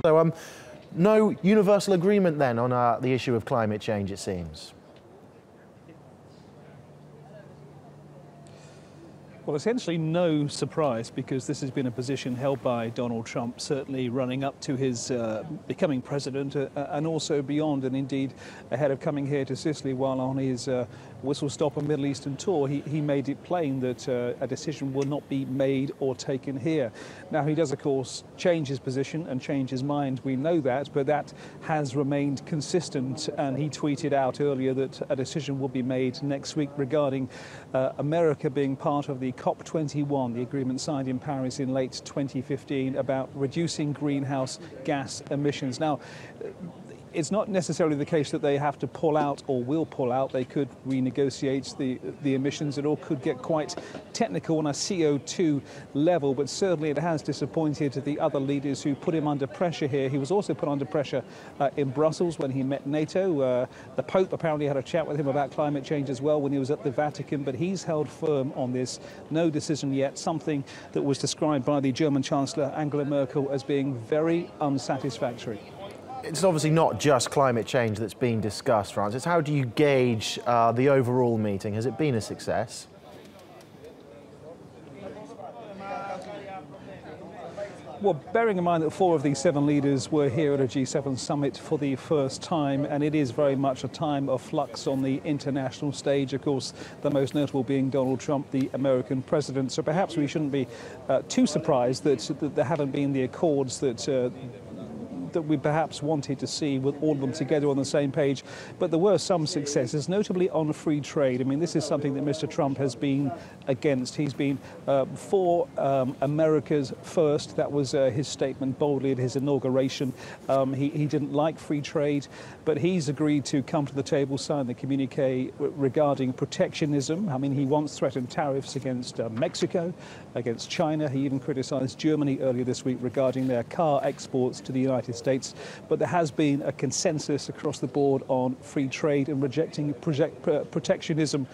So, no universal agreement then on the issue of climate change, it seems. Well, essentially no surprise, because this has been a position held by Donald Trump, certainly running up to his becoming president and also beyond, and indeed ahead of coming here to Sicily while on his whistle-stop and Middle Eastern tour. He made it plain that a decision will not be made or taken here. Now, he does, of course, change his position and change his mind. We know that, but that has remained consistent, and he tweeted out earlier that a decision will be made next week regarding America being part of the COP21, the agreement signed in Paris in late 2015 about reducing greenhouse gas emissions. Now, it's not necessarily the case that they have to pull out or will pull out. They could renegotiate the emissions. It all could get quite technical on a CO2 level, but certainly it has disappointed the other leaders who put him under pressure here. He was also put under pressure in Brussels when he met NATO. The Pope apparently had a chat with him about climate change as well when he was at the Vatican, but he's held firm on this. No decision yet, something that was described by the German Chancellor Angela Merkel as being very unsatisfactory. It's obviously not just climate change that's being discussed, Francis. How do you gauge the overall meeting? Has it been a success? Well, bearing in mind that 4 of the 7 leaders were here at a G7 summit for the first time, and it is very much a time of flux on the international stage, of course, the most notable being Donald Trump, the American president. So perhaps we shouldn't be too surprised that there haven't been the accords that we perhaps wanted to see, with all of them together on the same page. But there were some successes, notably on free trade. I mean, this is something that Mr. Trump has been against. He's been for America's first. That was his statement boldly at his inauguration. He didn't like free trade, but he's agreed to come to the table, sign the communique regarding protectionism. I mean, he once threatened tariffs against Mexico, against China. He even criticized Germany earlier this week regarding their car exports to the United States. But there has been a consensus across the board on free trade and rejecting protectionism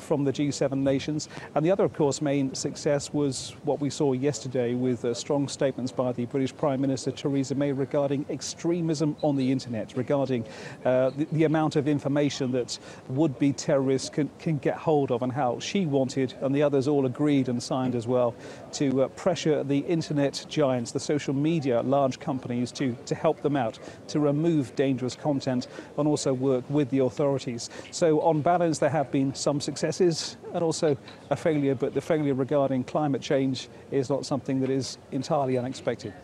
from the G7 nations. And the other, of course, main success was what we saw yesterday with strong statements by the British Prime Minister Theresa May regarding extremism on the internet, regarding the amount of information that would-be terrorists can get hold of, and how she wanted, and the others all agreed and signed as well, to pressure the internet giants, the social media large companies, to help them out, to remove dangerous content and also work with the authorities. So on balance, there have been some successes and also a failure, but the failure regarding climate change is not something that is entirely unexpected.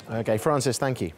Okay, Francis, thank you.